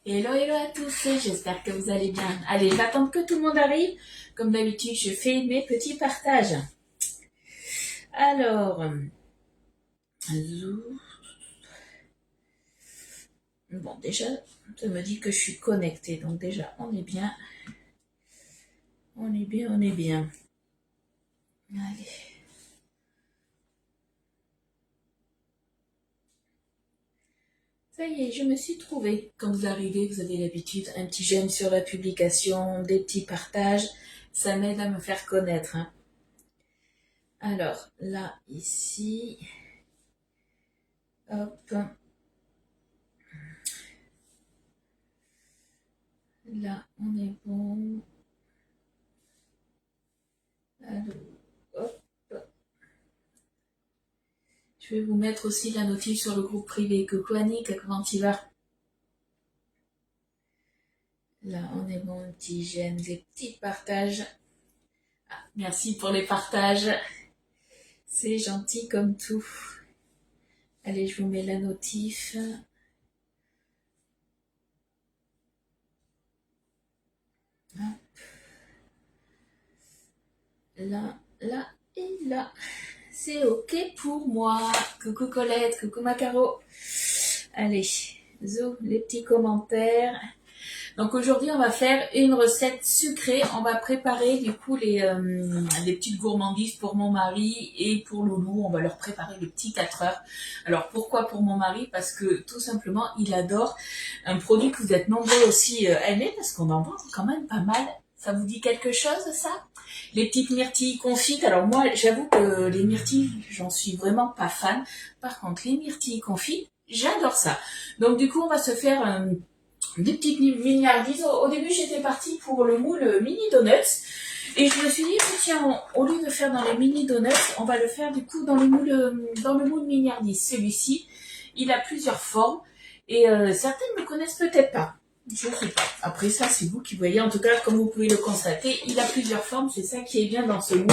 Hello, hello à tous, j'espère que vous allez bien. Allez, j'attends que tout le monde arrive. Comme d'habitude, je fais mes petits partages. Alors, bon, déjà, ça me dit que je suis connectée, donc déjà, on est bien. On est bien, on est bien. Allez. Ça y est, je me suis trouvée. Quand vous arrivez, vous avez l'habitude, un petit j'aime sur la publication, des petits partages. Ça m'aide à me faire connaître. Hein. Alors, là, ici, hop. Là, on est bon. Alors, hop. Je vais vous mettre aussi la notif sur le groupe privé. Coucou Annick, comment tu vas? Là, on est bon, petit j'aime, des petits partages. Ah, merci pour les partages. C'est gentil comme tout. Allez, je vous mets la notif. Hop. Là, là et là. C'est ok pour moi. Coucou Colette, coucou Macaro. Allez, zo, les petits commentaires. Donc aujourd'hui, on va faire une recette sucrée. On va préparer du coup les petites gourmandises pour mon mari et pour Loulou. On va leur préparer les petits 4 heures. Alors pourquoi pour mon mari? Parce que tout simplement, il adore un produit que vous êtes nombreux aussi à aimer parce qu'on en vend quand même pas mal. Ça vous dit quelque chose, ça? Les petites myrtilles confites. Alors moi, j'avoue que les myrtilles, j'en suis vraiment pas fan. Par contre, les myrtilles confites, j'adore ça. Donc du coup, on va se faire des petites mignardises. Au début, j'étais partie pour le moule mini donuts. Et je me suis dit, tiens, au lieu de faire dans les mini donuts, on va le faire du coup dans le moule mignardise. Celui-ci, il a plusieurs formes. Et certaines ne connaissent peut-être pas. Je sais pas. Après ça, c'est vous qui voyez. En tout cas, comme vous pouvez le constater, il a plusieurs formes. C'est ça qui est bien dans ce moule.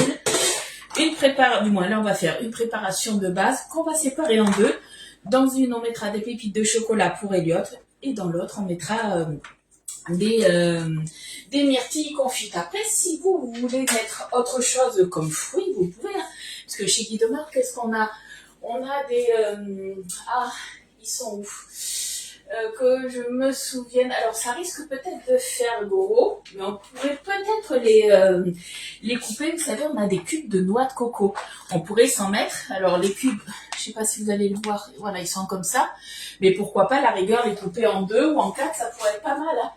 Du moins, là, on va faire une préparation de base qu'on va séparer en deux. Dans une, on mettra des pépites de chocolat pour Elliot. Et dans l'autre, on mettra des myrtilles confites. Après, si vous voulez mettre autre chose comme fruits, vous pouvez. Hein. Parce que chez Guy Demar, qu'est-ce qu'on a? On a des... ils sont où? Que je me souvienne. Alors, ça risque peut-être de faire gros, mais on pourrait peut-être les couper. Vous savez, on a des cubes de noix de coco. On pourrait s'en mettre. Alors, les cubes, je sais pas si vous allez le voir. Voilà, ils sont comme ça. Mais pourquoi pas, la rigueur, les couper en 2 ou en 4, ça pourrait être pas mal. Hein.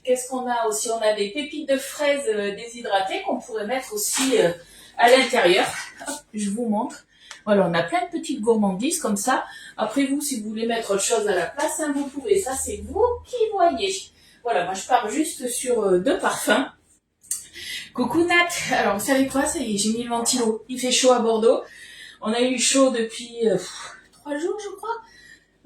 Qu'est-ce qu'on a aussi? On a des pépites de fraises déshydratées qu'on pourrait mettre aussi à l'intérieur. Hop, je vous montre. Voilà, on a plein de petites gourmandises comme ça. Après vous, si vous voulez mettre autre chose à la place, hein, vous pouvez. Ça, c'est vous qui voyez. Voilà, moi je pars juste sur 2 parfums. Coucou Nat. Alors, vous savez quoi? Ça y est, j'ai mis le ventilo. Il fait chaud à Bordeaux. On a eu chaud depuis 3 jours, je crois.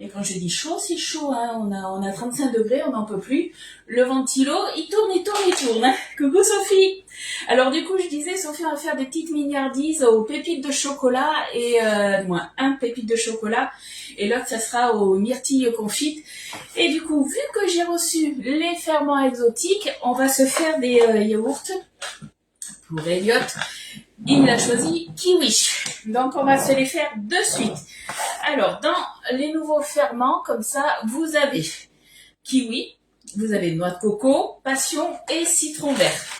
Et quand je dis chaud, c'est chaud, hein. On a 35 degrés, on n'en peut plus. Le ventilo, il tourne, il tourne, il tourne. Hein. Coucou Sophie. Alors du coup, je disais, Sophie, on va faire des petites mignardises aux pépites de chocolat et moins un pépite de chocolat et l'autre, ça sera aux myrtilles confites. Et du coup, vu que j'ai reçu les ferments exotiques, on va se faire des yaourts pour Elliot. Il a choisi kiwi. Donc, on va se les faire de suite. Alors, dans les nouveaux ferments, comme ça, vous avez kiwi, vous avez noix de coco, passion et citron vert.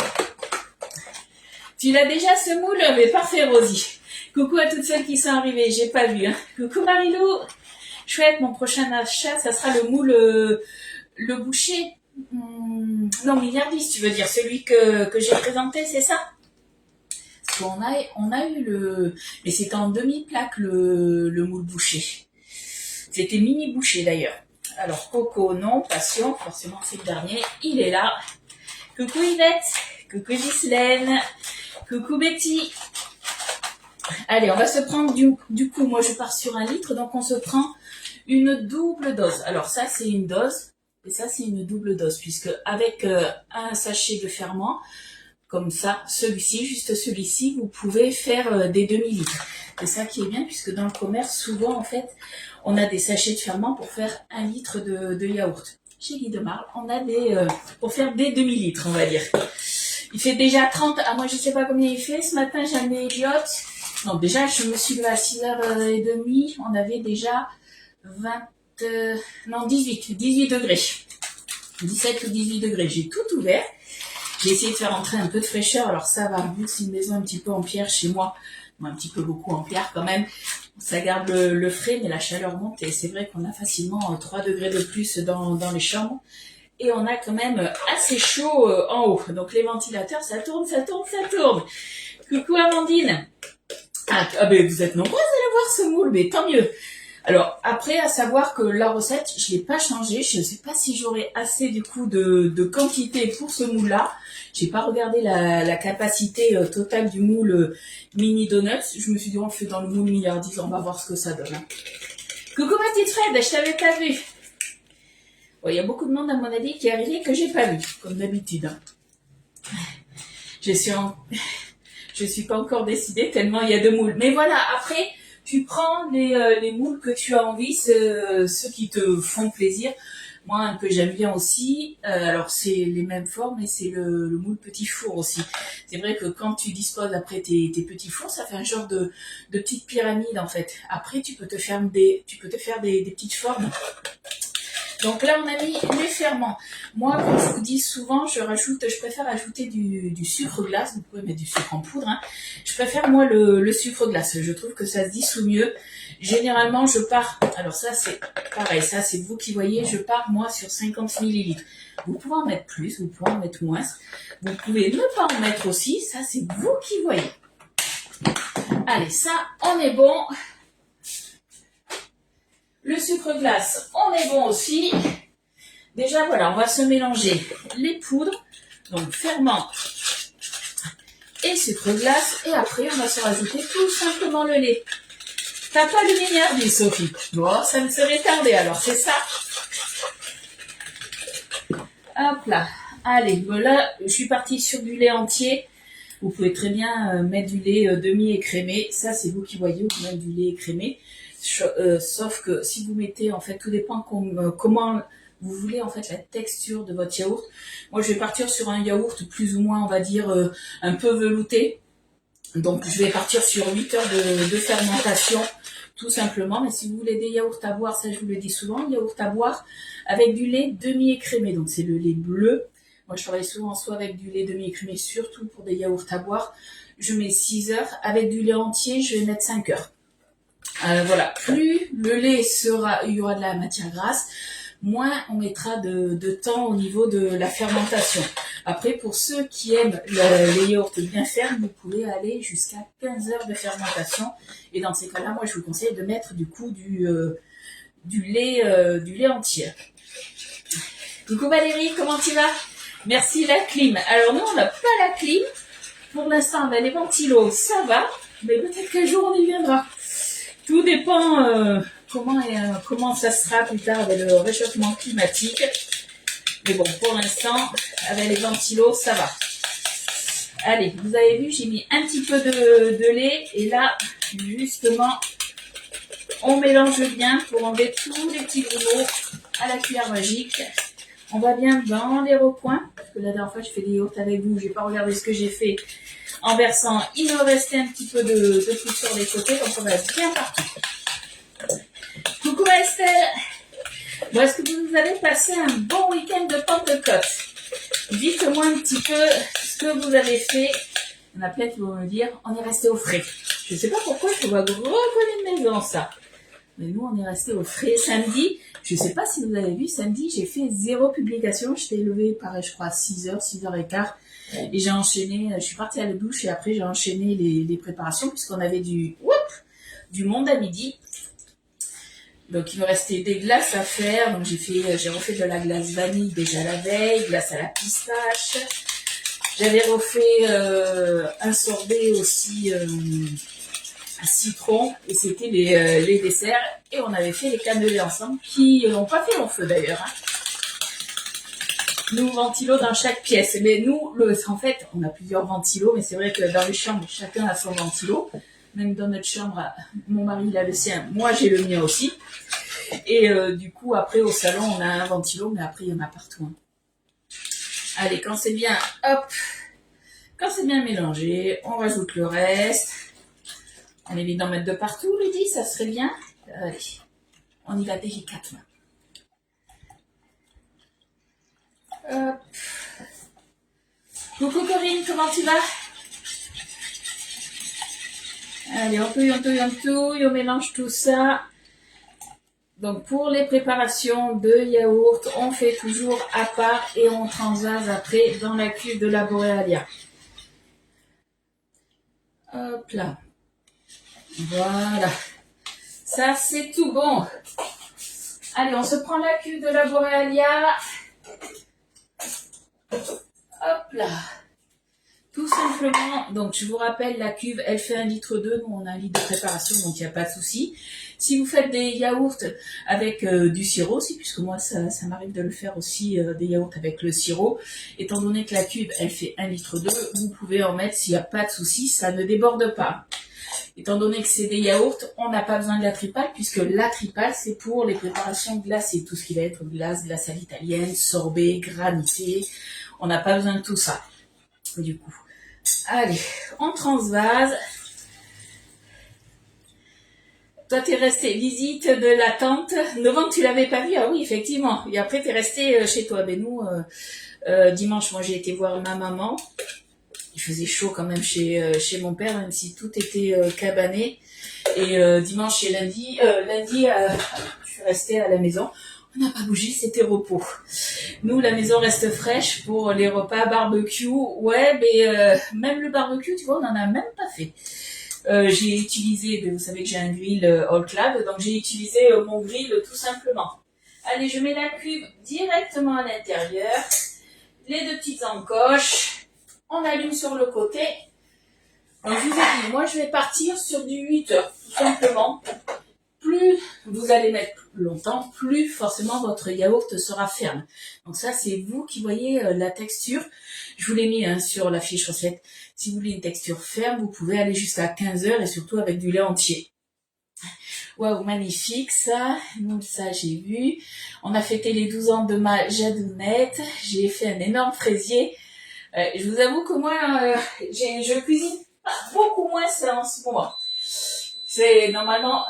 Tu l'as déjà ce moule? Mais parfait, Rosie. Coucou à toutes celles qui sont arrivées, j'ai pas vu. Hein. Coucou Marilou. Chouette, mon prochain achat, ça sera le moule, le boucher. Non, milliardiste, tu veux dire, celui que j'ai présenté, c'est ça? On a eu mais c'était en demi-plaque le moule bouché. C'était mini bouché d'ailleurs. Alors coco non, passion, forcément c'est le dernier, il est là. Coucou Yvette, coucou Ghislaine, coucou Betty. Allez, on va se prendre du coup, moi je pars sur 1 litre, donc on se prend une double dose. Alors ça c'est une dose, et ça c'est une double dose, puisque avec un sachet de ferment, comme ça, juste celui-ci, vous pouvez faire des demi-litres. C'est ça qui est bien, puisque dans le commerce, souvent, en fait, on a des sachets de ferment pour faire 1 litre de yaourt. chez Guy de Marle, on a des, pour faire des demi-litres, on va dire. Il fait déjà 30, moi je sais pas combien il fait, ce matin j'ai amené Elliot. Donc déjà, je me suis levée à 6h30, on avait déjà 18 degrés. 17 ou 18 degrés, j'ai tout ouvert. J'ai essayé de faire entrer un peu de fraîcheur, alors ça va, vu que c'est une maison un petit peu en pierre chez moi, un petit peu beaucoup en pierre quand même, ça garde le frais, mais la chaleur monte et c'est vrai qu'on a facilement 3 degrés de plus dans les chambres. Et on a quand même assez chaud en haut. Donc les ventilateurs, ça tourne, ça tourne, ça tourne. Coucou Amandine. Ah ben vous êtes nombreuses à aller voir ce moule, mais tant mieux. Alors après, à savoir que la recette, je l'ai pas changée. Je ne sais pas si j'aurai assez du coup de quantité pour ce moule-là. J'ai pas regardé la capacité totale du moule mini donuts. Je me suis dit on le fait dans le moule milliardise, on va voir ce que ça donne. Hein. Coucou ma petite Fred, je t'avais pas vu. Il y a beaucoup de monde à mon avis qui est arrivé que j'ai pas vu, comme d'habitude. Hein. Je suis pas encore décidée tellement il y a de moules. Mais voilà, après, tu prends les moules que tu as envie, ceux qui te font plaisir. Moi, un que j'aime bien aussi, alors c'est les mêmes formes, mais c'est le moule petit four aussi. C'est vrai que quand tu disposes après tes petits fours, ça fait un genre de petite pyramide en fait. Après, tu peux te faire des petites formes. Donc là, on a mis les ferments. Moi, comme je vous dis souvent, je préfère ajouter du sucre glace. Vous pouvez mettre du sucre en poudre. Hein. Je préfère, moi, le sucre glace. Je trouve que ça se dissout mieux. Généralement, je pars... Alors ça, c'est pareil. Ça, c'est vous qui voyez. Je pars, moi, sur 50 millilitres. Vous pouvez en mettre plus, vous pouvez en mettre moins. Vous pouvez ne pas en mettre aussi. Ça, c'est vous qui voyez. Allez, ça, on est bon. Le sucre glace, on est bon aussi. Déjà, voilà, on va se mélanger les poudres, donc ferment et sucre glace. Et après, on va se rajouter tout simplement le lait. T'as pas le milliardis, Sophie? Bon, ça me serait tardé, alors c'est ça. Hop là. Allez, voilà, je suis partie sur du lait entier. Vous pouvez très bien mettre du lait demi-écrémé. Ça, c'est vous qui voyez, ou même du lait écrémé. Sauf que si vous mettez, en fait, tout dépend comment vous voulez en fait la texture de votre yaourt. Moi, je vais partir sur un yaourt plus ou moins, on va dire, un peu velouté. Donc, je vais partir sur 8 heures de fermentation, tout simplement. Mais si vous voulez des yaourts à boire, ça je vous le dis souvent, yaourt à boire avec du lait demi-écrémé. Donc, c'est le lait bleu. Moi, je travaille souvent soit avec du lait demi-écrémé, surtout pour des yaourts à boire. Je mets 6 heures. Avec du lait entier, je vais mettre 5 heures. Voilà, plus le lait il y aura de la matière grasse, moins on mettra de temps au niveau de la fermentation. Après, pour ceux qui aiment les yaourts bien fermes, vous pouvez aller jusqu'à 15 heures de fermentation. Et dans ces cas-là, moi, je vous conseille de mettre du coup du lait entier. Coucou Valérie, comment tu vas? Merci la clim. Alors nous, on n'a pas la clim. Pour l'instant, on a les ventilos, ça va. Mais peut-être qu'un jour, on y viendra. Tout dépend comment ça sera plus tard avec le réchauffement climatique. Mais bon, pour l'instant, avec les ventilos, ça va. Allez, vous avez vu, j'ai mis un petit peu de lait. Et là, justement, on mélange bien pour enlever tous les petits grumeaux à la cuillère magique. On va bien dans les recoins. Parce que la dernière fois, je fais des yaourts avec vous. J'ai pas regardé ce que j'ai fait en versant. Il me restait un petit peu de tout sur les côtés. Donc, on va bien partout. Coucou Estelle. Bon, est-ce que vous avez passé un bon week-end de Pentecôte? Dites-moi un petit peu ce que vous avez fait. Il y en a plein qui vont me dire, on est resté au frais. Je ne sais pas pourquoi, je vois gros collier de maison, ça. Mais nous, on est resté au frais samedi. Je ne sais pas si vous avez vu, samedi, j'ai fait 0 publication. J'étais levée, pareil, je crois, à 6h, 6h15. Et j'ai enchaîné, je suis partie à la douche et après, j'ai enchaîné les préparations puisqu'on avait du monde à midi. Donc, il me restait des glaces à faire. Donc, j'ai refait de la glace vanille déjà la veille, glace à la pistache. J'avais refait un sorbet aussi à citron. Et c'était les desserts. Et on avait fait les cannelés ensemble qui n'ont pas fait long feu d'ailleurs. Hein. Nous, ventilos dans chaque pièce. Mais nous, en fait, on a plusieurs ventilos. Mais c'est vrai que dans les chambres, chacun a son ventilo. Même dans notre chambre, mon mari il a le sien. Moi, j'ai le mien aussi. Et du coup, après, au salon, on a un ventilo, mais après, il y en a partout. Hein. Allez, quand c'est bien, hop, quand c'est bien mélangé, on rajoute le reste. On évite d'en mettre de partout, Lydie, ça serait bien. Allez, on y va délicatement. Hop. Coucou Corinne, comment tu vas? Allez, on mélange tout ça. Donc pour les préparations de yaourt, on fait toujours à part et on transvase après dans la cuve de la Borealia. Hop là. Voilà. Ça c'est tout bon. Allez, on se prend la cuve de la Borealia. Hop là. Tout simplement, donc je vous rappelle, la cuve, elle fait 1,2 litre. Nous, on a 1 litre de préparation, donc il n'y a pas de souci. Si vous faites des yaourts avec du sirop aussi, puisque moi, ça m'arrive de le faire aussi, des yaourts avec le sirop, étant donné que la cuve, elle fait 1,2 litre, vous pouvez en mettre s'il n'y a pas de souci, ça ne déborde pas. Étant donné que c'est des yaourts, on n'a pas besoin de la tripale, puisque la tripale, c'est pour les préparations glacées, tout ce qui va être glace à l'italienne, sorbet, granité. On n'a pas besoin de tout ça, du coup. Allez, on transvase. Toi, t'es resté visite de la tante. Novembre, tu l'avais pas vu? Ah oui, effectivement. Et après, t'es resté chez toi. Ben nous, dimanche, moi, j'ai été voir ma maman. Il faisait chaud quand même chez mon père, même si tout était cabané. Et dimanche et lundi, je suis restée à la maison. On n'a pas bougé, c'était repos. Nous, la maison reste fraîche pour les repas barbecue. Ouais, mais même le barbecue, tu vois, on n'en a même pas fait. J'ai utilisé, vous savez que j'ai un grill All Clad, donc j'ai utilisé mon grill tout simplement. Allez, je mets la cuve directement à l'intérieur. Les 2 petites encoches. On allume sur le côté. Alors, je vous ai dit, moi, je vais partir sur du 8 heures, tout simplement. Plus vous allez mettre longtemps, plus forcément votre yaourt sera ferme. Donc ça, c'est vous qui voyez la texture. Je vous l'ai mis sur la fiche recette. Si vous voulez une texture ferme, vous pouvez aller jusqu'à 15 heures et surtout avec du lait entier. Waouh, magnifique ça. Donc ça, j'ai vu. On a fêté les 12 ans de ma Jadounette. J'ai fait un énorme fraisier. Je vous avoue que moi, je cuisine pas beaucoup moins ça en ce moment. C'est normalement...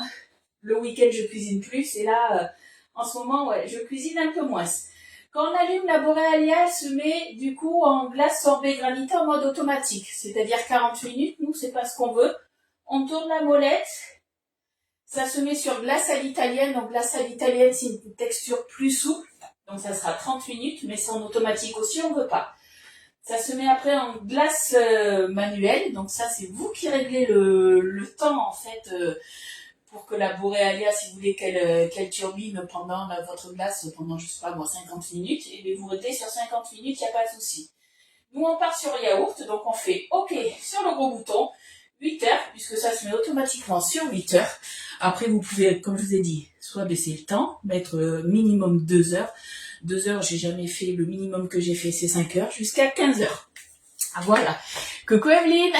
Le week-end, je cuisine plus. Et là, en ce moment, ouais, je cuisine un peu moins. Quand on allume la Borealia, elle se met du coup en glace sorbet granité en mode automatique. C'est-à-dire 40 minutes. Nous, c'est pas ce qu'on veut. On tourne la molette. Ça se met sur glace à l'italienne. Donc, glace à l'italienne, c'est une texture plus souple. Donc, ça sera 30 minutes. Mais c'est en automatique aussi, on veut pas. Ça se met après en glace manuelle. Donc, ça, c'est vous qui réglez le temps, en fait, pour que la Borealia, si vous voulez qu'elle turbine pendant votre glace, pendant, je sais pas moi, 50 minutes, et bien vous réglez sur 50 minutes, il n'y a pas de souci. Nous, on part sur yaourt, donc on fait OK sur le gros bouton, 8 heures, puisque ça se met automatiquement sur 8 heures. Après, vous pouvez, comme je vous ai dit, soit baisser le temps, mettre minimum 2 heures. 2 heures, j'ai jamais fait, le minimum que j'ai fait, c'est 5 heures, jusqu'à 15 heures. Ah, voilà. Coucou Evelyne!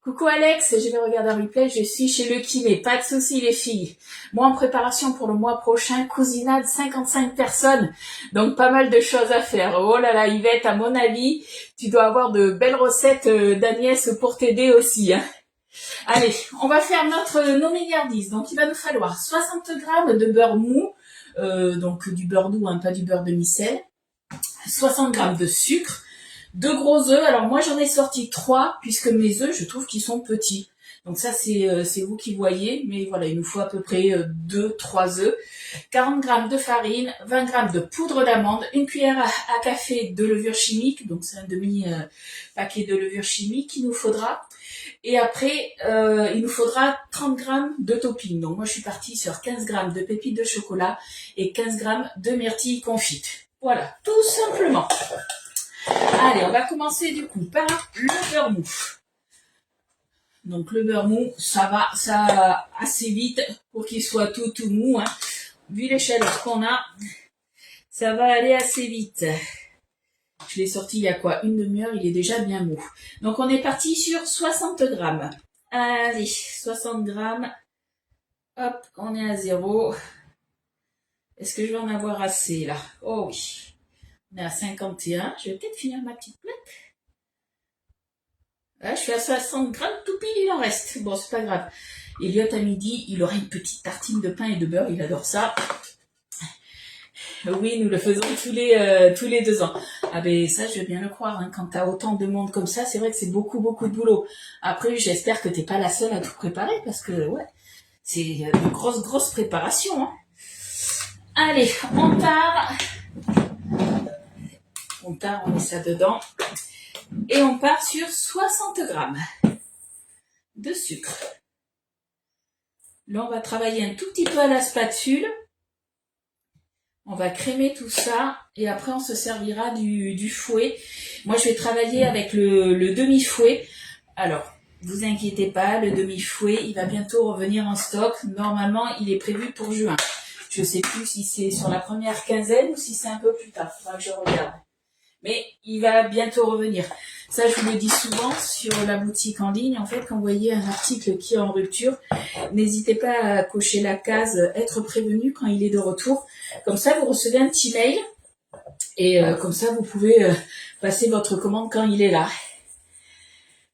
Coucou Alex, je vais regarder un replay, je suis chez le kiné, pas de soucis les filles. Moi en préparation pour le mois prochain, cousinade 55 personnes, donc pas mal de choses à faire. Oh là là Yvette, à mon avis, tu dois avoir de belles recettes d'Agnès pour t'aider aussi. Hein. Allez, on va faire nos milliardises, donc il va nous falloir 60 grammes de beurre mou, donc du beurre doux, hein, pas du beurre demi-sel, 60 grammes de sucre, 2 gros œufs. Alors moi j'en ai sorti 3 puisque mes œufs je trouve qu'ils sont petits. Donc ça c'est vous qui voyez, mais voilà, il nous faut à peu près 2-3 œufs, 40 grammes de farine, 20 grammes de poudre d'amande, une cuillère à café de levure chimique, donc c'est un demi paquet de levure chimique qu'il nous faudra. Et après il nous faudra 30 grammes de topping. Donc moi je suis partie sur 15 grammes de pépites de chocolat et 15 grammes de myrtilles confites. Voilà, tout simplement. Allez, on va commencer du coup par le beurre mou. Donc le beurre mou, ça va assez vite pour qu'il soit tout mou. Hein. Vu les chaleurs qu'on a, ça va aller assez vite. Je l'ai sorti il y a quoi? Une demi-heure, il est déjà bien mou. Donc on est parti sur 60 grammes. Allez, 60 grammes. Hop, on est à 0. Est-ce que je vais en avoir assez là? Oh oui. On est à 51. Je vais peut-être finir ma petite plaque. Là, je suis à 60 grammes, tout pile, il en reste. Bon, c'est pas grave. Elliot, à midi, il aura une petite tartine de pain et de beurre, il adore ça. Oui, nous le faisons tous les 2 ans. Ah ben ça, je veux bien le croire. Hein. Quand t'as autant de monde comme ça, c'est vrai que c'est beaucoup de boulot. Après, j'espère que t'es pas la seule à tout préparer parce que ouais, c'est une grosse préparation. Hein. Allez, on part. On met ça dedans. Et on part sur 60 grammes de sucre. Là, on va travailler un tout petit peu à la spatule. On va crémer tout ça et après on se servira du fouet. Moi je vais travailler avec le demi-fouet. Alors, vous inquiétez pas, le demi-fouet, il va bientôt revenir en stock. Normalement, il est prévu pour juin. Je sais plus si c'est sur la première quinzaine ou si c'est un peu plus tard. Faudra que je regarde. Mais il va bientôt revenir. Ça, je vous le dis souvent sur la boutique en ligne. En fait, quand vous voyez un article qui est en rupture, n'hésitez pas à cocher la case « Être prévenu » quand il est de retour. Comme ça, vous recevez un petit mail et comme ça, vous pouvez passer votre commande quand il est là.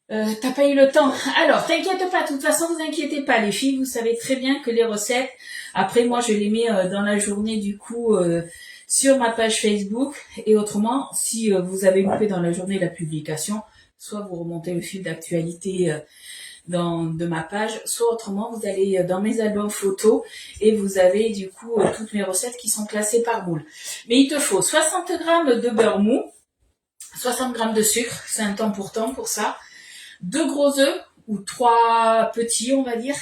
T'as pas eu le temps. Alors, t'inquiète pas. De toute façon, vous inquiétez pas, les filles. Vous savez très bien que les recettes, après, moi, je les mets dans la journée, du coup, sur ma page Facebook. Et autrement, si vous avez loupé dans la journée la publication, soit vous remontez le fil d'actualité de ma page, soit autrement, vous allez dans mes albums photos et vous avez, du coup, toutes mes recettes qui sont classées par moule. Mais il te faut 60 grammes de beurre mou, 60 grammes de sucre, c'est un temps pour ça. 2 gros œufs, ou 3 petits, on va dire.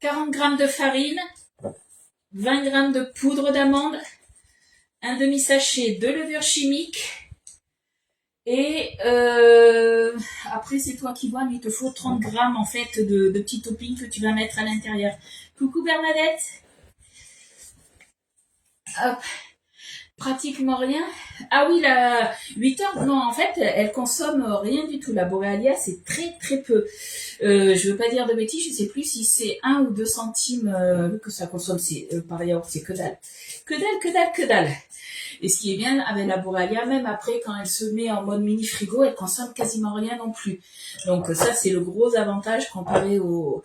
40 grammes de farine. 20 grammes de poudre d'amande. Un demi-sachet de levure chimique. Et après, c'est toi qui vois, mais il te faut 30 grammes, en fait, de petits toppings que tu vas mettre à l'intérieur. Coucou Bernadette. Hop. Pratiquement rien. Ah oui, la 8 heures, non, en fait, elle consomme rien du tout. La Borealia, c'est très peu. Je veux pas dire de bêtises, je sais plus si c'est 1 ou 2 centimes que ça consomme. C'est par yaourt, c'est que dalle. Que dalle. Et ce qui est bien avec la Borealia, même après, quand elle se met en mode mini frigo, elle consomme quasiment rien non plus. Donc ça, c'est le gros avantage comparé aux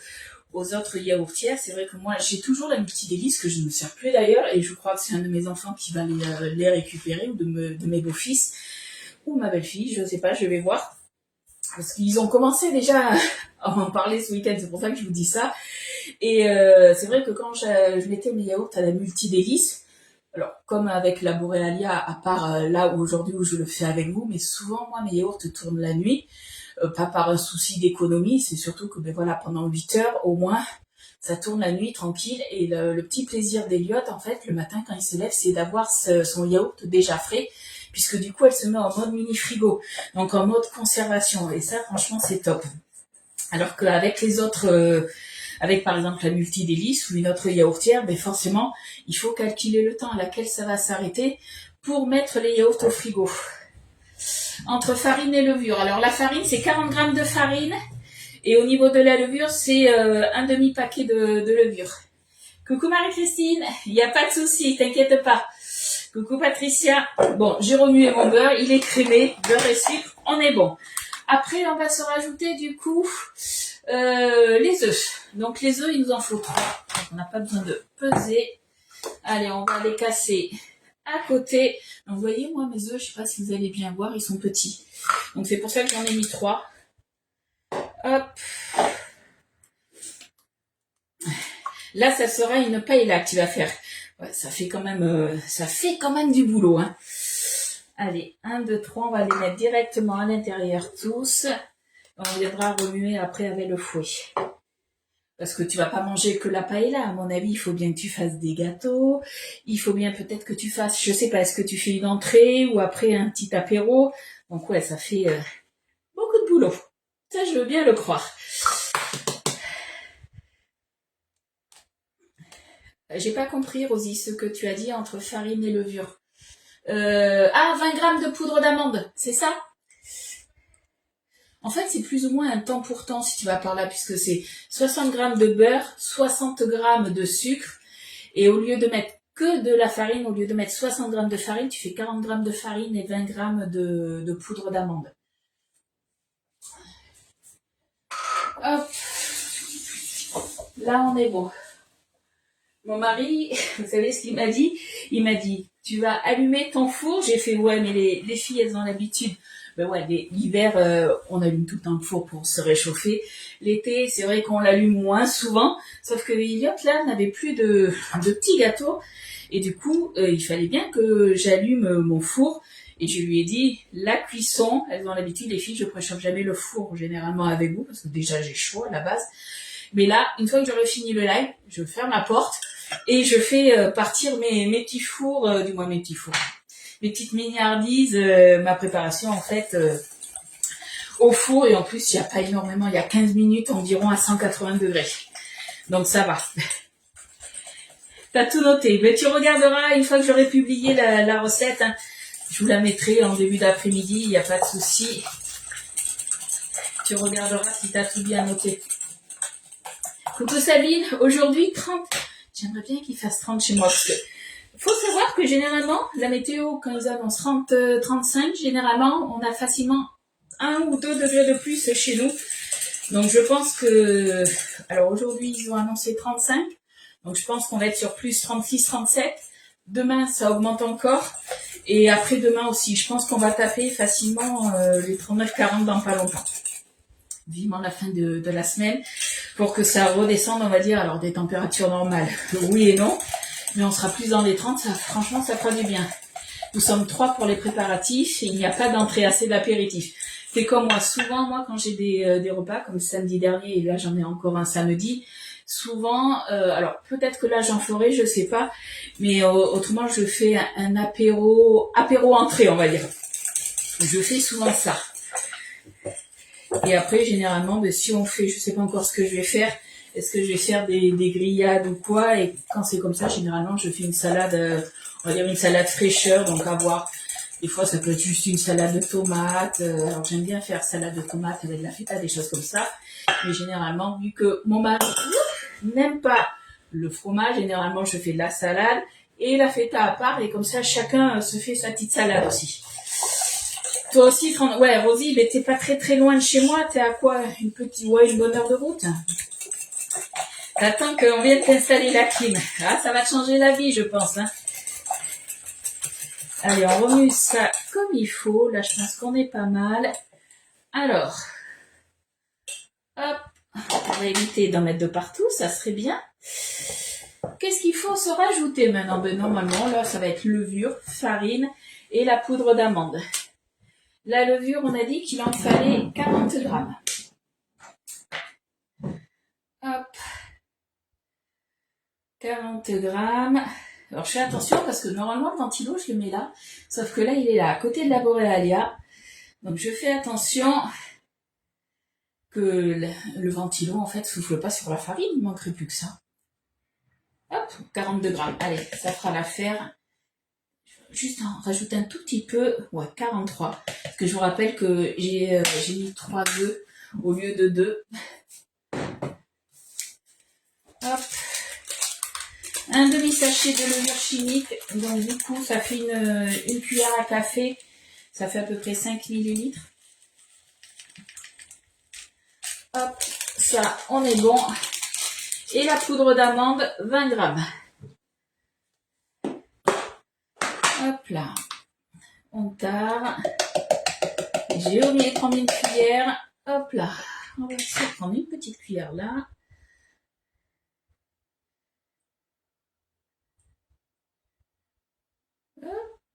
autres yaourtières. C'est vrai que moi, j'ai toujours la multi-délice que je ne sers plus d'ailleurs, et je crois que c'est un de mes enfants qui va les récupérer, ou de mes beaux-fils, ou ma belle-fille, je ne sais pas, je vais voir. Parce qu'ils ont commencé déjà à en parler ce week-end, c'est pour ça que je vous dis ça. Et c'est vrai que quand je mettais mes yaourts à la multi-délice, alors comme avec la Borealia, à part là aujourd'hui où je le fais avec vous, mais souvent moi mes yaourts tournent la nuit, pas par un souci d'économie, c'est surtout que ben voilà, pendant 8 heures au moins, ça tourne la nuit tranquille, et le petit plaisir d'Elliot, en fait, le matin quand il se lève, c'est d'avoir son yaourt déjà frais, puisque du coup elle se met en mode mini frigo, donc en mode conservation, et ça franchement c'est top. Alors qu'avec les autres, avec par exemple la multi-délice ou une autre yaourtière, ben forcément il faut calculer le temps à laquelle ça va s'arrêter pour mettre les yaourts au frigo. Entre farine et levure. Alors la farine, c'est 40 grammes de farine. Et au niveau de la levure, c'est un demi-paquet de levure. Coucou Marie-Christine, il n'y a pas de souci, t'inquiète pas. Coucou Patricia. Bon, j'ai remué mon beurre, il est crémé, beurre et sucre, on est bon. Après, on va se rajouter du coup les œufs. Donc les œufs, il nous en faut 3. Donc, on n'a pas besoin de peser. Allez, on va les casser à côté. Donc vous voyez, moi mes œufs, je sais pas si vous allez bien voir, ils sont petits. Donc c'est pour ça que j'en ai mis 3. Hop. Là, ça sera une paella que tu vas faire. Ouais, ça fait quand même du boulot, hein. Allez, 1, 2, 3, on va les mettre directement à l'intérieur tous. On viendra remuer après avec le fouet. Parce que tu vas pas manger que la paella, à mon avis, il faut bien que tu fasses des gâteaux. Il faut bien peut-être que tu fasses, je sais pas, est-ce que tu fais une entrée ou après un petit apéro. Donc ouais, ça fait beaucoup de boulot. Ça, je veux bien le croire. J'ai pas compris, Rosie, ce que tu as dit entre farine et levure. 20 grammes de poudre d'amande, c'est ça? En fait, c'est plus ou moins un temps pour temps si tu vas par là, puisque c'est 60 grammes de beurre, 60 grammes de sucre, et au lieu de mettre que de la farine. Au lieu de mettre 60 grammes de farine, tu fais 40 grammes de farine et 20 grammes de poudre d'amande. Hop. Là, on est bon. Mon mari, vous savez ce qu'il m'a dit? Il m'a dit, tu vas allumer ton four. J'ai fait, ouais, mais les filles, elles ont l'habitude. Ben ouais, l'hiver, on allume tout le temps le four pour se réchauffer. L'été, c'est vrai qu'on l'allume moins souvent. Sauf que Elliot, là, n'avait plus de petits gâteaux. Et du coup, il fallait bien que j'allume mon four. Et je lui ai dit, la cuisson, elles ont l'habitude, les filles, je préchauffe jamais le four généralement avec vous, parce que déjà j'ai chaud à la base. Mais là, une fois que j'aurai fini le live, je ferme la porte et je fais partir mes petits fours, mes petites mignardises, ma préparation en fait au four. Et en plus, il n'y a pas énormément, il y a 15 minutes environ à 180 degrés. Donc ça va. T'as tout noté. Mais tu regarderas une fois que j'aurai publié la recette. Hein. Je vous la mettrai en début d'après-midi, il n'y a pas de souci. Tu regarderas si tu as tout bien noté. Coucou Sabine, aujourd'hui 30. J'aimerais bien qu'il fasse 30 chez moi. Parce que faut savoir que généralement, la météo, quand ils annoncent 30, 35, généralement, on a facilement 1 ou 2 degrés de plus chez nous. Donc je pense que... Alors aujourd'hui, ils ont annoncé 35. Donc je pense qu'on va être sur plus 36, 37. Demain, ça augmente encore. Et après-demain aussi, je pense qu'on va taper facilement les 39-40 dans pas longtemps. Vivement la fin de la semaine pour que ça redescende, on va dire, alors des températures normales. Oui et non, mais on sera plus dans les 30, ça, franchement, ça fera du bien. Nous sommes 3 pour les préparatifs et il n'y a pas d'entrée, assez d'apéritif. C'est comme moi, souvent, moi, quand j'ai des repas, comme samedi dernier, et là j'en ai encore un samedi, souvent, alors peut-être que là j'en ferai, je sais pas, mais autrement je fais un apéro entrée, on va dire. Je fais souvent ça. Et après, généralement, si on fait, je sais pas encore ce que je vais faire, est-ce que je vais faire des grillades ou quoi, et quand c'est comme ça, généralement, je fais une salade, on va dire une salade fraîcheur, donc à voir. Des fois, ça peut être juste une salade de tomates, alors j'aime bien faire salade de tomates avec de la feta, des choses comme ça. Mais généralement, vu que mon mari n'aime pas le fromage, généralement, je fais de la salade et la feta à part, et comme ça, chacun se fait sa petite salade aussi. Toi aussi, ouais, Rosie, mais t'es pas très très loin de chez moi, t'es à quoi? Une bonne heure de route? T'attends qu'on vienne t'installer la clim. Ah, ça va te changer la vie, je pense, hein. Allez, on remue ça comme il faut. Là, je pense qu'on est pas mal. Alors, hop, on va éviter d'en mettre de partout, ça serait bien. Qu'est-ce qu'il faut se rajouter maintenant? Ben, normalement, là, ça va être levure, farine et la poudre d'amande. La levure, on a dit qu'il en fallait 40 grammes. Hop. 40 grammes. Alors, je fais attention parce que normalement, le ventilo, je le mets là. Sauf que là, il est là, à côté de la Boréalia. Donc, je fais attention que le ventilo, en fait, souffle pas sur la farine. Il ne manquerait plus que ça. Hop, 42 grammes. Allez, ça fera l'affaire. Juste en rajouter un tout petit peu, ouais, 43. Parce que je vous rappelle que j'ai mis 3 œufs au lieu de 2. Hop. Un demi-sachet de levure chimique. Donc du coup, ça fait une cuillère à café. Ça fait à peu près 5 millilitres. Hop, ça, on est bon. Et la poudre d'amande, 20 grammes. Hop là, on tare. J'ai oublié de prendre une cuillère. Hop là, on va essayer de prendre une petite cuillère là.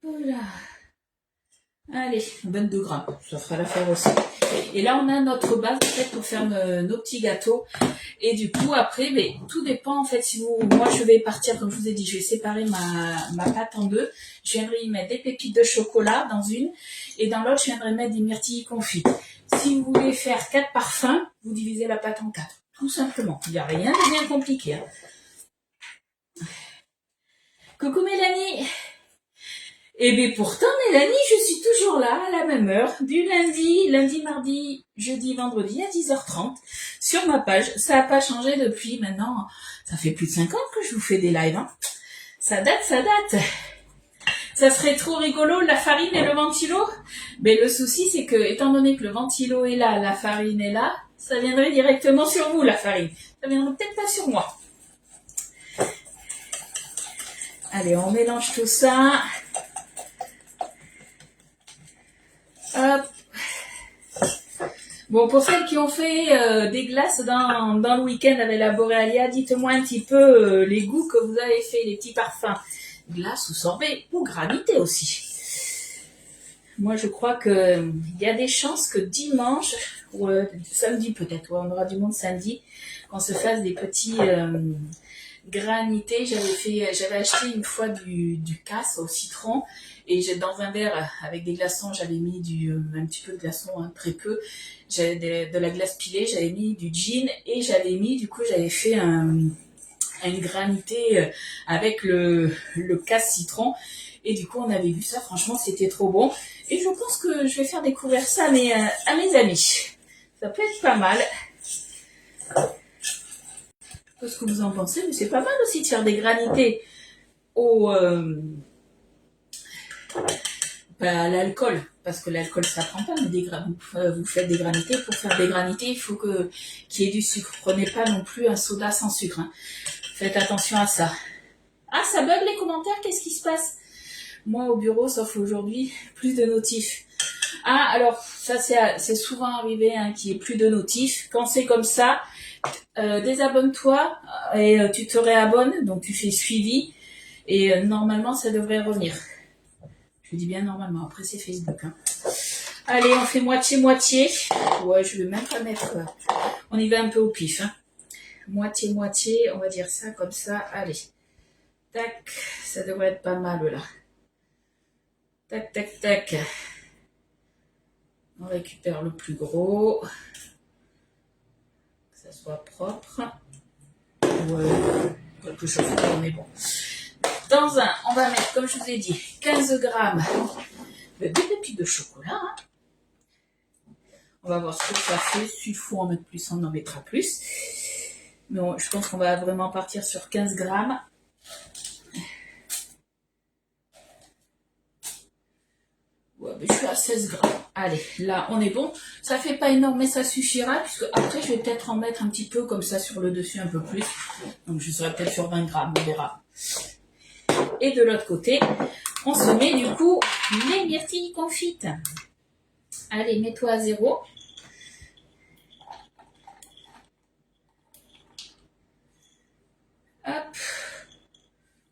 Hop là. Allez, 22 grammes, ça fera l'affaire aussi. Et là, on a notre base en fait pour faire nos petits gâteaux. Et du coup, après, mais tout dépend en fait. Si vous, moi, je vais partir, comme je vous ai dit, je vais séparer ma pâte en deux. Je viendrai y mettre des pépites de chocolat dans une, et dans l'autre, je viendrai mettre des myrtilles confites. Si vous voulez faire 4 parfums, vous divisez la pâte en 4, tout simplement. Il n'y a rien de bien compliqué. Hein. Coucou Mélanie. Et bien pourtant, Mélanie, je suis toujours là, à la même heure, du lundi, mardi, jeudi, vendredi, à 10h30, sur ma page. Ça n'a pas changé depuis maintenant, ça fait plus de 5 ans que je vous fais des lives. Hein. Ça date, ça date. Ça serait trop rigolo, la farine et le ventilo. Mais le souci, c'est que, étant donné que le ventilo est là, la farine est là, ça viendrait directement sur vous, la farine. Ça viendrait peut-être pas sur moi. Allez, on mélange tout ça. Hop. Bon, pour celles qui ont fait des glaces dans le week-end avec la Borealia, dites-moi un petit peu les goûts que vous avez fait, les petits parfums. Glace ou sorbet, ou granité aussi. Moi, je crois qu'il y a des chances que dimanche, ou samedi peut-être, on aura du monde samedi, qu'on se fasse des petits granités. J'avais acheté une fois du casse au citron, et dans un verre avec des glaçons, j'avais mis un petit peu de glaçons, hein, très peu. J'avais de la glace pilée, j'avais mis du gin, et j'avais fait une granité avec le casse citron. Et du coup, on avait vu ça. Franchement, c'était trop bon. Et je pense que je vais faire découvrir ça à mes amis. Ça peut être pas mal. Je sais pas ce que vous en pensez, mais c'est pas mal aussi de faire des granités à l'alcool. Parce que l'alcool, ça prend pas. Mais vous faites des granités. Pour faire des granités, il faut qu'il y ait du sucre. Prenez pas non plus un soda sans sucre, hein. Faites attention à ça. Ah, ça bug les commentaires. Qu'est-ce qui se passe? Moi, au bureau, sauf aujourd'hui, plus de notifs. Ah, alors, ça, c'est souvent arrivé, hein, qu'il n'y ait plus de notifs. Quand c'est comme ça, désabonne-toi et tu te réabonnes. Donc, tu fais suivi. Et normalement, ça devrait revenir. Je dis bien normalement. Après, c'est Facebook, hein. Allez, on fait moitié-moitié. Ouais, je vais même pas mettre... on y va un peu au pif, hein. Moitié-moitié, on va dire ça comme ça. Allez. Tac, ça devrait être pas mal, là. Tac, tac, tac. On récupère le plus gros. Que ça soit propre. Ouais, quelque chose, on est bon. Dans on va mettre, comme je vous ai dit, 15 grammes de pépites de chocolat. Hein. On va voir ce que ça fait. S'il faut en mettre plus, on en mettra plus. Mais je pense qu'on va vraiment partir sur 15 grammes. Ouais, mais je suis à 16 grammes. Allez, là, on est bon. Ça fait pas énorme, mais ça suffira. Puisque après, je vais peut-être en mettre un petit peu comme ça sur le dessus, un peu plus. Donc, je serai peut-être sur 20 grammes, on verra. Et de l'autre côté, on se met du coup les myrtilles confites. Allez, mets-toi à 0. Hop.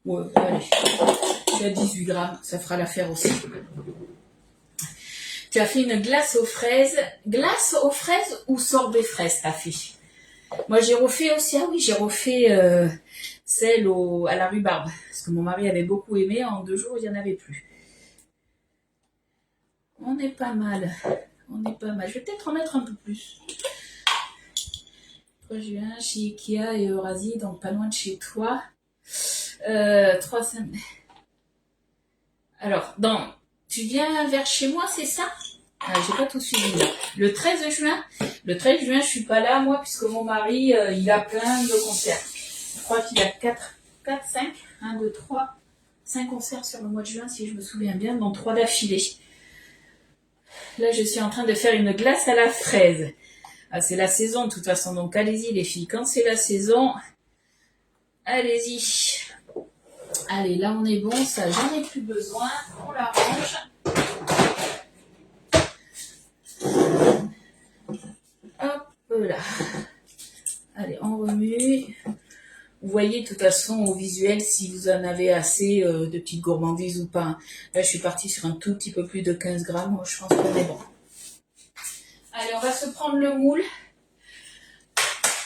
Ouais, allez. Je suis à 18 grammes, ça fera l'affaire aussi. Tu as fait une glace aux fraises. Glace aux fraises ou sorbet fraise, t'as fait? Moi, j'ai refait aussi, j'ai refait celle à la rhubarbe. Parce que mon mari avait beaucoup aimé. En 2 jours, il n'y en avait plus. On est pas mal. On est pas mal. Je vais peut-être en mettre un peu plus. 3 juin, chez Ikea et Eurasie, donc pas loin de chez toi. 3 semaines. Alors, tu viens vers chez moi, c'est ça? J'ai pas tout suivi là. Le 13 juin, je suis pas là, moi, puisque mon mari, il a plein de concerts. Je crois qu'il a 4, 5, 1, 2, 3, 5 concerts sur le mois de juin, si je me souviens bien, dont 3 d'affilée. Là, je suis en train de faire une glace à la fraise. Ah, c'est la saison, de toute façon, donc allez-y les filles. Quand c'est la saison, allez-y. Allez, là, on est bon, ça, j'en ai plus besoin. On la range. Hop là. Allez, on remue. Vous voyez de toute façon au visuel si vous en avez assez de petites gourmandises ou pas. Là, je suis partie sur un tout petit peu plus de 15 grammes. Je pense qu'on est bon. Allez, on va se prendre le moule.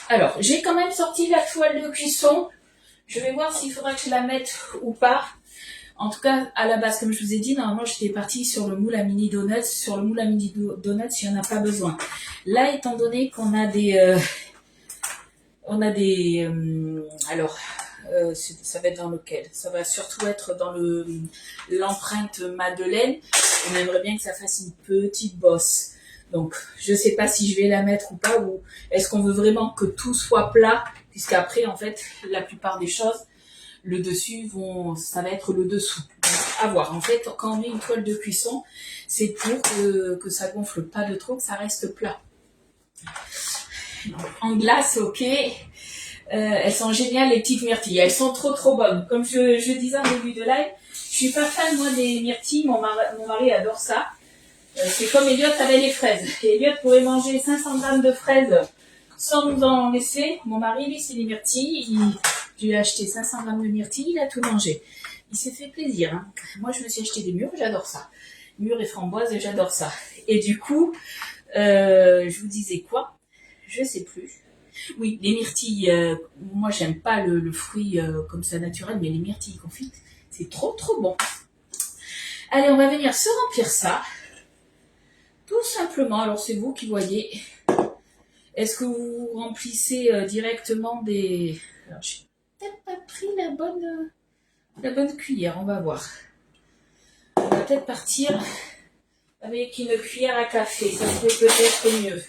Alors, j'ai quand même sorti la toile de cuisson. Je vais voir s'il faudra que je la mette ou pas. En tout cas, à la base, comme je vous ai dit, normalement, j'étais partie sur le moule à mini donuts. Sur le moule à mini donuts, il n'y en a pas besoin. Là, étant donné qu'on a ça va être dans lequel? Ça va surtout être dans l'empreinte Madeleine. On aimerait bien que ça fasse une petite bosse. Donc, je ne sais pas si je vais la mettre ou pas, ou est-ce qu'on veut vraiment que tout soit plat, puisqu'après, en fait, la plupart des choses, le dessus ça va être le dessous. Donc, à voir. En fait, quand on met une toile de cuisson, c'est pour que ça gonfle pas de trop, que ça reste plat. En glace, ok. Elles sont géniales, les petites myrtilles. Elles sont trop bonnes. Comme je disais en début de live, je suis pas fan, moi, des myrtilles. Mon mari adore ça. C'est comme Elliot avec les fraises. Elliot pourrait manger 500 grammes de fraises sans nous en laisser. Mon mari, lui, c'est les myrtilles. Je lui ai acheté 500 grammes de myrtilles, il a tout mangé. Il s'est fait plaisir. Hein. Moi, je me suis acheté des mûres, j'adore ça. Mûres et framboises, j'adore ça. Et du coup, je vous disais quoi? Je sais plus. Oui, les myrtilles, moi j'aime pas le fruit comme ça naturel, mais les myrtilles confites, c'est trop bon. Allez, on va venir se remplir ça. Tout simplement, alors c'est vous qui voyez. Est-ce que vous remplissez directement des... Alors, j'ai peut-être pas pris la bonne cuillère, on va voir. On va peut-être partir avec une cuillère à café, ça serait peut-être mieux.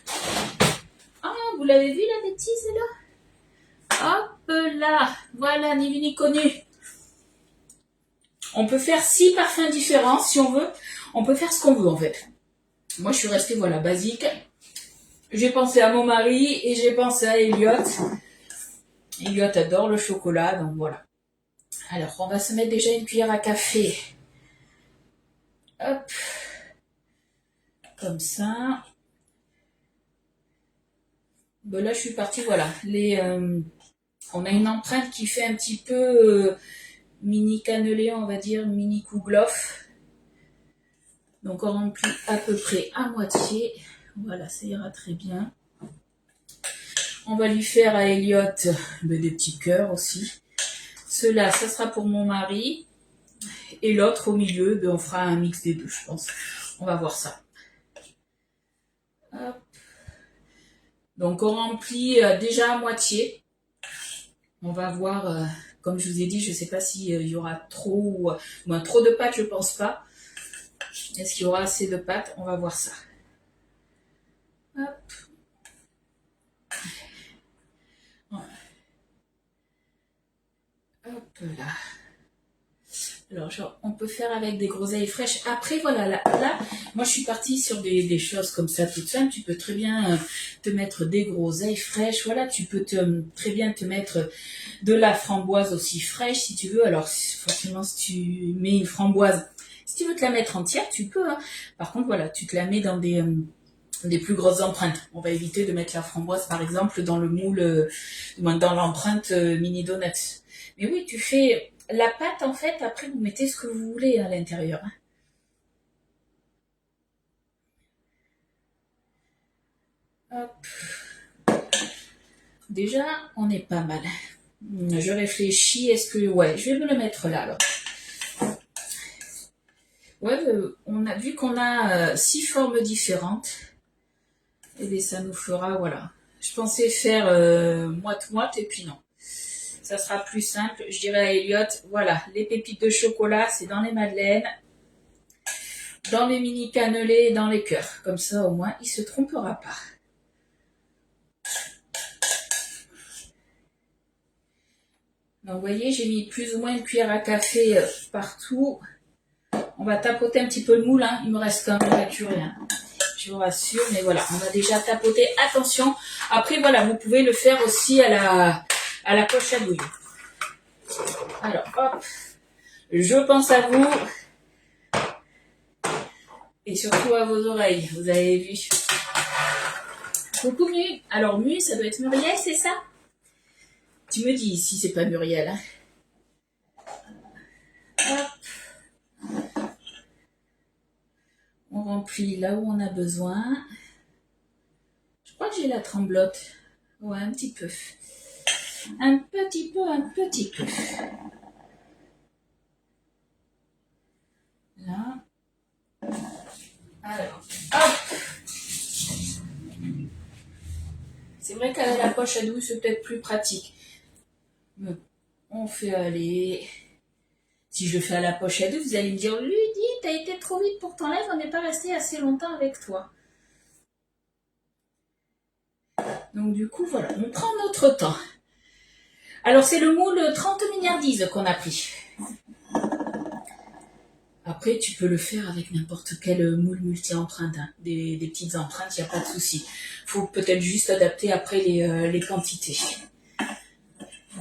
Ah, vous l'avez vu la bêtise là? Hop là, voilà, ni vu ni connu. On peut faire 6 parfums différents si on veut. On peut faire ce qu'on veut en fait. Moi je suis restée voilà basique. J'ai pensé à mon mari et j'ai pensé à Elliot. Elliot adore le chocolat, donc voilà. Alors on va se mettre déjà une cuillère à café. Hop. Comme ça. Ben là je suis partie, voilà. On a une empreinte qui fait un petit peu mini cannelé, on va dire, mini kouglof. Donc on remplit à peu près à moitié. Voilà, ça ira très bien. On va lui faire à Elliot des petits cœurs aussi. Ceux-là, ça sera pour mon mari. Et l'autre au milieu, on fera un mix des deux, je pense. On va voir ça. Hop. Donc on remplit déjà à moitié. On va voir, comme je vous ai dit, je ne sais pas s'il y aura trop de pâte, je pense pas. Est-ce qu'il y aura assez de pâte? On va voir ça. Hop. Voilà. Hop là. Alors, on peut faire avec des groseilles fraîches. Après, voilà, là moi, je suis partie sur des choses comme ça toutes simples. Tu peux très bien te mettre des groseilles fraîches. Voilà, tu peux très bien te mettre de la framboise aussi fraîche, si tu veux. Alors, forcément, si tu mets une framboise, si tu veux te la mettre entière, tu peux. Hein. Par contre, voilà, tu te la mets dans des plus grosses empreintes. On va éviter de mettre la framboise, par exemple, dans le moule, dans l'empreinte mini donuts. Mais oui, tu fais... La pâte, en fait, après, vous mettez ce que vous voulez à l'intérieur. Hop. Déjà, on est pas mal. Je réfléchis, est-ce que... Ouais, je vais me le mettre là, alors. Ouais, on a vu qu'on a 6 formes différentes. Et bien, ça nous fera, voilà. Je pensais faire moite-moite, et puis non. Ça sera plus simple. Je dirais à Elliot, voilà, les pépites de chocolat, c'est dans les madeleines, dans les mini cannelés et dans les cœurs. Comme ça, au moins, il se trompera pas. Donc, vous voyez, j'ai mis plus ou moins une cuillère à café partout. On va tapoter un petit peu le moule. Hein. Il me reste quand même la curée. Hein. Je vous rassure, mais voilà, on va déjà tapoter. Attention. Après, voilà, vous pouvez le faire aussi à la poche à douille. Alors, hop. Je pense à vous. Et surtout à vos oreilles. Vous avez vu. Coucou Mu. Alors, Mu, ça doit être Muriel, c'est ça? Tu me dis si c'est pas Muriel. Hein. Hop. On remplit là où on a besoin. Je crois que j'ai la tremblote. Ouais, un petit peu. Un petit peu. Là. Alors, hop. C'est vrai qu'à la poche à douille, c'est peut-être plus pratique. Mais on fait aller. Si je fais à la poche à douille, vous allez me dire, Ludie, t'as été trop vite pour ton live, on n'est pas resté assez longtemps avec toi. Donc du coup, voilà, on prend notre temps. Alors, c'est le moule 30 milliardises qu'on a pris. Après, tu peux le faire avec n'importe quel moule multi-empreinte. Hein. Des petites empreintes, il n'y a pas de souci. Faut peut-être juste adapter après les quantités.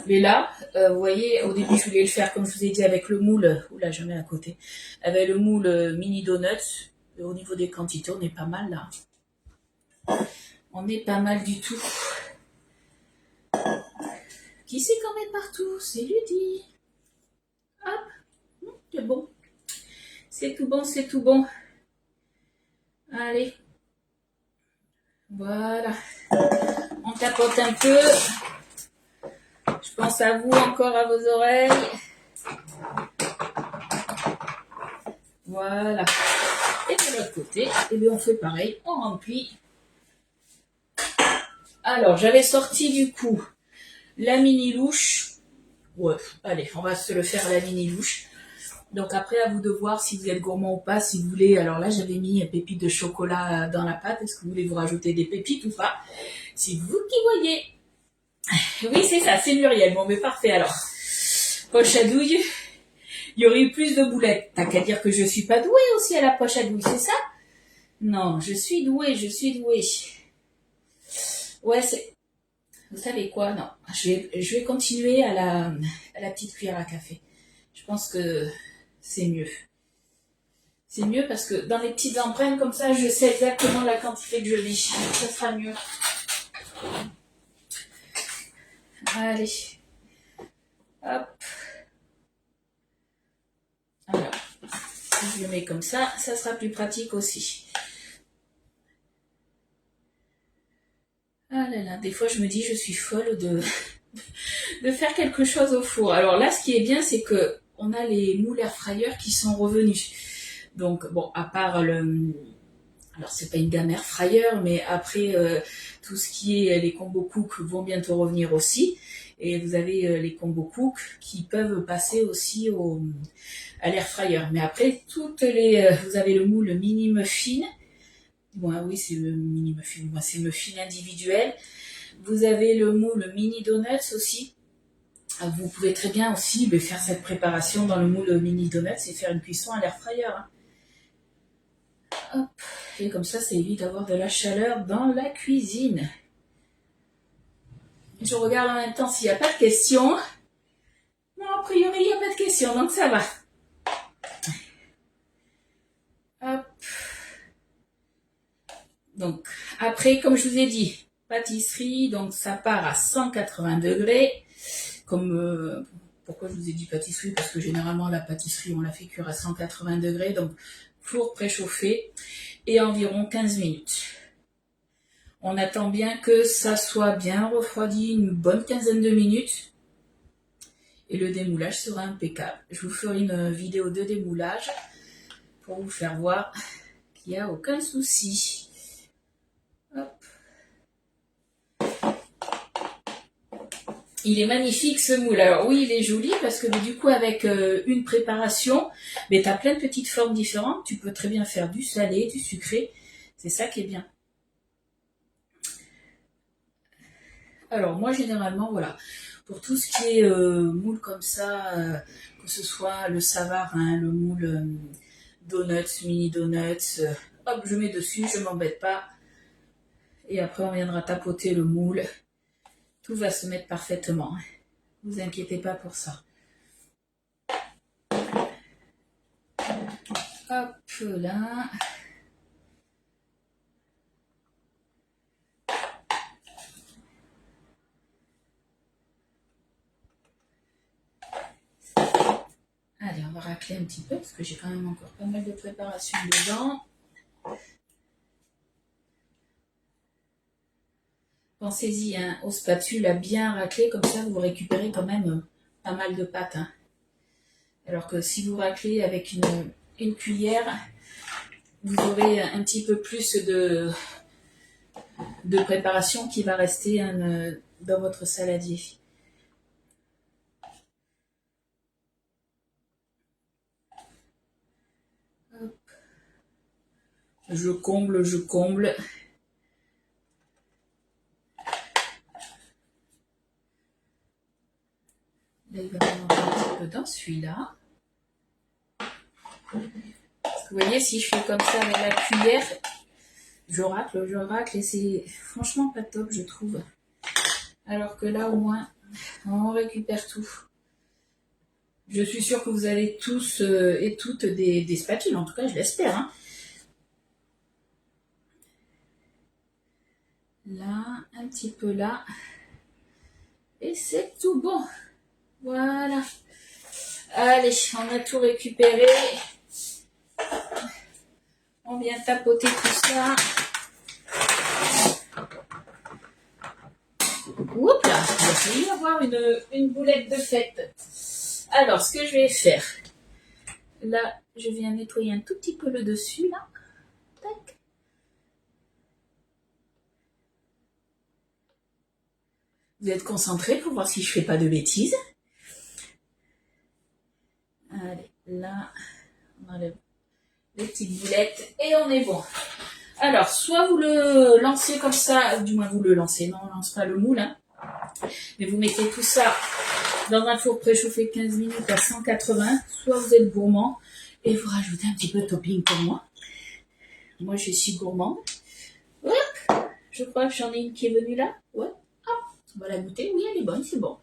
Mais là, vous voyez, au début, je voulais le faire, comme je vous ai dit, avec le moule. Oula, je mets à côté. Avec le moule mini donuts. Au niveau des quantités, on est pas mal là. On est pas mal du tout. Qui c'est qu'on met partout? C'est Ludie. Hop, c'est bon. C'est tout bon, c'est tout bon. Allez. Voilà. On tapote un peu. Je pense à vous encore, à vos oreilles. Voilà. Et de l'autre côté, eh bien, on fait pareil. On remplit. Alors, j'avais sorti du coup la mini louche. Ouais, allez, on va se le faire à la mini louche. Donc après, à vous de voir si vous êtes gourmand ou pas, si vous voulez. Alors là, j'avais mis une pépite de chocolat dans la pâte. Est-ce que vous voulez vous rajouter des pépites ou pas? C'est vous qui voyez. Oui, c'est ça, c'est Muriel. Bon, mais parfait alors. Poche à douille. Il y aurait eu plus de boulettes. T'as qu'à dire que je suis pas douée aussi à la poche à douille, c'est ça? Non, je suis douée, je suis douée. Ouais, c'est... Vous savez quoi? Non, je vais continuer à la petite cuillère à café. Je pense que c'est mieux. C'est mieux parce que dans les petites empreintes comme ça, je sais exactement la quantité que je mets. Ça sera mieux. Allez. Hop. Alors, si je le mets comme ça sera plus pratique aussi. Ah là là, des fois je me dis je suis folle de faire quelque chose au four. Alors là, ce qui est bien, c'est que on a les moules air fryer qui sont revenus. Donc bon, à part alors c'est pas une gamme air fryer, mais après tout ce qui est les combo cook vont bientôt revenir aussi. Et vous avez les combo cook qui peuvent passer aussi à l'air fryer. Mais après vous avez le moule mini muffin. Bon, oui, c'est le mini muffin. Moi, c'est muffin individuel. Vous avez le moule mini donuts aussi. Vous pouvez très bien aussi faire cette préparation dans le moule mini donuts et faire une cuisson à l'air fryer. Hein. Hop. Et comme ça évite d'avoir de la chaleur dans la cuisine. Je regarde en même temps s'il n'y a pas de questions. Non, a priori, il n'y a pas de questions, donc ça va. Hop. Donc, après, comme je vous ai dit, pâtisserie, donc ça part à 180 degrés. Comme pourquoi je vous ai dit pâtisserie? Parce que généralement, la pâtisserie, on la fait cuire à 180 degrés. Donc, four préchauffé et environ 15 minutes. On attend bien que ça soit bien refroidi, une bonne quinzaine de minutes. Et le démoulage sera impeccable. Je vous ferai une vidéo de démoulage pour vous faire voir qu'il n'y a aucun souci. Hop. Il est magnifique ce moule. Alors oui, il est joli parce que du coup avec une préparation, tu as plein de petites formes différentes. Tu peux très bien faire du salé, du sucré. C'est ça qui est bien. Alors moi généralement, voilà, pour tout ce qui est moule comme ça, que ce soit le Savarin, le moule donuts, mini donuts, hop, je mets dessus, je m'embête pas. Et après on viendra tapoter le moule. Tout va se mettre parfaitement. Ne vous inquiétez pas pour ça. Hop là. Allez, on va racler un petit peu parce que j'ai quand même encore pas mal de préparation dedans. Pensez-y hein, aux spatules à bien racler, comme ça vous récupérez quand même pas mal de pâte. Hein. Alors que si vous raclez avec une cuillère, vous aurez un petit peu plus de préparation qui va rester dans votre saladier. Hop. Je comble, je comble. celui-là. Vous voyez, si je fais comme ça avec la cuillère, je racle et c'est franchement pas top, je trouve. Alors que là, au moins, on récupère tout. Je suis sûre que vous avez tous et toutes des spatules, en tout cas, je l'espère. Hein. Là, un petit peu là. Et c'est tout bon. Voilà. Allez, on a tout récupéré. On vient tapoter tout ça. Oups là, il va falloir y avoir une boulette de fête. Alors, ce que je vais faire, là, je viens nettoyer un tout petit peu le dessus, là. Tac. Vous êtes concentrés pour voir si je fais pas de bêtises. Allez, là, on enlève les petites boulettes et on est bon. Alors, soit vous le lancez comme ça, du moins vous le lancez, non, on lance pas le moule, hein. Mais vous mettez tout ça dans un four préchauffé 15 minutes à 180, soit vous êtes gourmand et vous rajoutez un petit peu de topping pour moi. Moi, je suis gourmande. Hop, je crois que j'en ai une qui est venue là. Ouais, hop, on va la goûter. Oui, elle est bonne, c'est bon.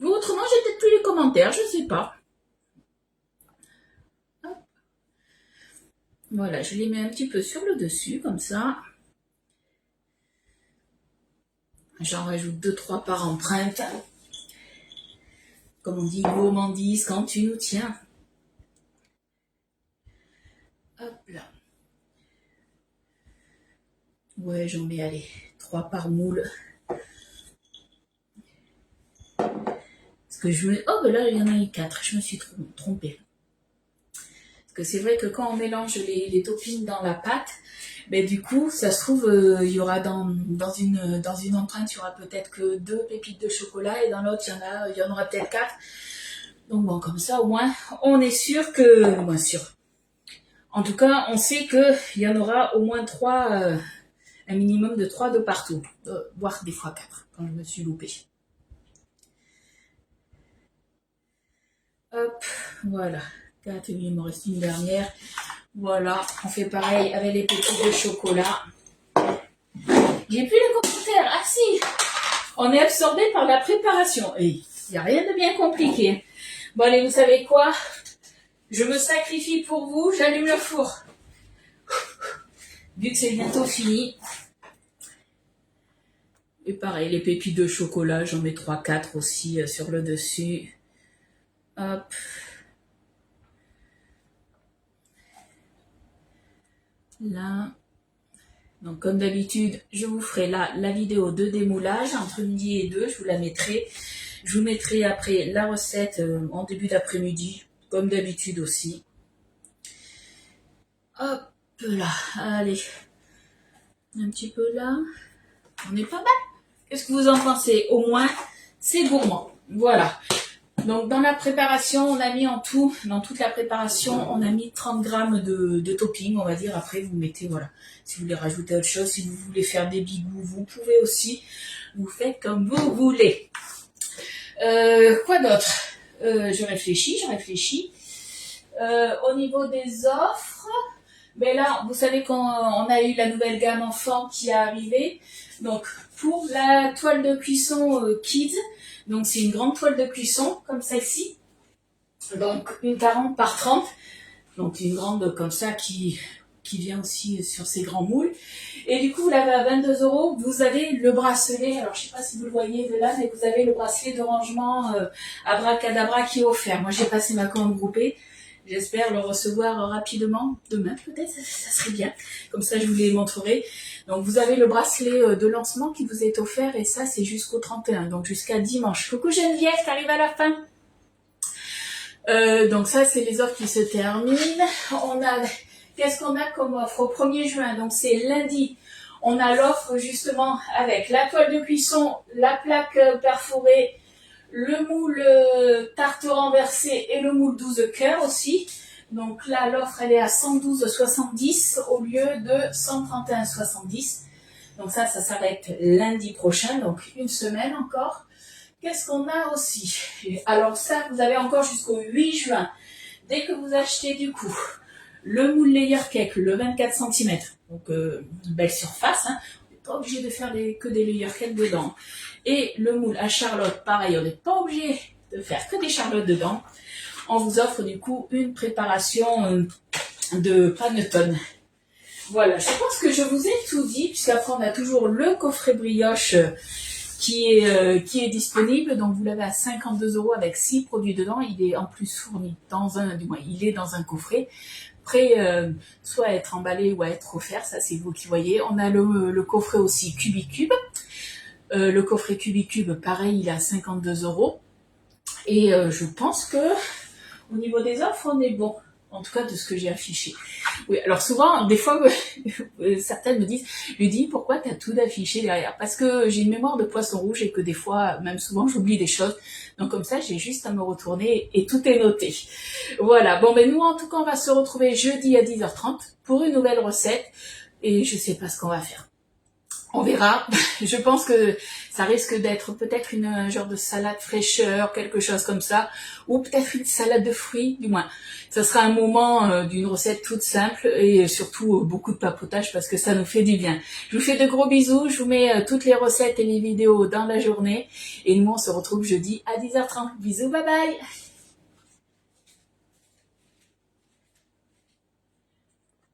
Ou autrement, j'ai peut-être plus les commentaires, je sais pas. Hop. Voilà, je les mets un petit peu sur le dessus, comme ça. J'en rajoute 2-3 par empreinte. Comme on dit, gourmandise quand tu nous tiens. Hop là. Ouais, j'en mets, allez, 3 par moule. Parce que je me... Oh, ben là, il y en a eu 4. Je me suis trompée. Parce que c'est vrai que quand on mélange les toppings dans la pâte, ben du coup, ça se trouve, il y aura dans une empreinte, il y aura peut-être que 2 pépites de chocolat et dans l'autre, il y en aura peut-être 4. Donc bon, comme ça, au moins, on est sûr que... Moins sûr. En tout cas, on sait qu'il y en aura au moins 3, un minimum de 3 de partout. Voire des fois 4, quand je me suis loupée. Hop, voilà. 4, il me reste une dernière. Voilà, on fait pareil avec les pépites de chocolat. J'ai plus les commentaires. Ah si, on est absorbé par la préparation. Et il n'y a rien de bien compliqué. Bon allez, vous savez quoi? Je me sacrifie pour vous, j'allume le four. Vu que c'est bientôt fini. Et pareil, les pépites de chocolat, j'en mets 3-4 aussi sur le dessus. Hop. Là. Donc comme d'habitude, je vous ferai là la vidéo de démoulage entre midi et 2, je vous la mettrai. Je vous mettrai après la recette en début d'après-midi, comme d'habitude aussi. Hop là, allez. Un petit peu là. On est pas mal. Qu'est-ce que vous en pensez? Au moins, c'est gourmand. Voilà. Donc dans la préparation, on a mis en tout, dans toute la préparation, on a mis 30 grammes de topping, on va dire. Après, vous mettez, voilà, si vous voulez rajouter autre chose, si vous voulez faire des bigous, vous pouvez aussi. Vous faites comme vous voulez. Quoi d'autre? Je réfléchis. Au niveau des offres, ben là, vous savez qu'on a eu la nouvelle gamme enfant qui est arrivée. Donc, pour la toile de cuisson Kids, donc c'est une grande toile de cuisson comme celle-ci. Donc, une 40 par 30. Donc, une grande comme ça qui vient aussi sur ces grands moules. Et du coup, vous l'avez à 22 €. Vous avez le bracelet, alors je sais pas si vous le voyez de là, mais vous avez le bracelet de rangement Abracadabra qui est offert. Moi, j'ai passé ma commande groupée. J'espère le recevoir rapidement, demain peut-être, ça serait bien. Comme ça, je vous les montrerai. Donc, vous avez le bracelet de lancement qui vous est offert et ça, c'est jusqu'au 31, donc jusqu'à dimanche. Coucou Geneviève, t'arrives à la fin. Donc ça, c'est les offres qui se terminent. Qu'est-ce qu'on a comme offre au 1er juin? Donc, c'est lundi. On a l'offre justement avec la toile de cuisson, la plaque perforée, le moule tarte renversée et le moule 12 cœurs aussi. Donc là, l'offre, elle est à 112,70 au lieu de 131,70. Donc ça s'arrête lundi prochain, donc une semaine encore. Qu'est-ce qu'on a aussi? Alors ça, vous avez encore jusqu'au 8 juin. Dès que vous achetez du coup le moule layer cake, le 24 cm, donc une belle surface, hein, on n'est pas obligé de faire que des layer cake dedans. Et le moule à charlotte, pareil, on n'est pas obligé de faire que des charlottes dedans. On vous offre du coup une préparation de panettone. Voilà, je pense que je vous ai tout dit, puisqu'après on a toujours le coffret brioche qui est disponible. Donc vous l'avez à 52 € avec 6 produits dedans. Il est en plus fourni il est dans un coffret prêt soit à être emballé ou à être offert. Ça c'est vous qui voyez. On a le coffret aussi Cubicube. Le coffret Cubicube, pareil, il est à 52 €. Et je pense que au niveau des offres, on est bon. En tout cas, de ce que j'ai affiché. Oui, alors souvent, des fois, certaines me disent, lui dis pourquoi t'as tout affiché derrière? Parce que j'ai une mémoire de poisson rouge et que des fois, même souvent, j'oublie des choses. Donc comme ça, j'ai juste à me retourner et tout est noté. Voilà. Bon, ben nous, en tout cas, on va se retrouver jeudi à 10h30 pour une nouvelle recette. Et je sais pas ce qu'on va faire. On verra. Je pense que ça risque d'être peut-être une genre de salade fraîcheur, quelque chose comme ça, ou peut-être une salade de fruits, du moins. Ça sera un moment d'une recette toute simple et surtout beaucoup de papotage parce que ça nous fait du bien. Je vous fais de gros bisous, je vous mets toutes les recettes et les vidéos dans la journée et nous on se retrouve jeudi à 10h30. Bisous, bye bye!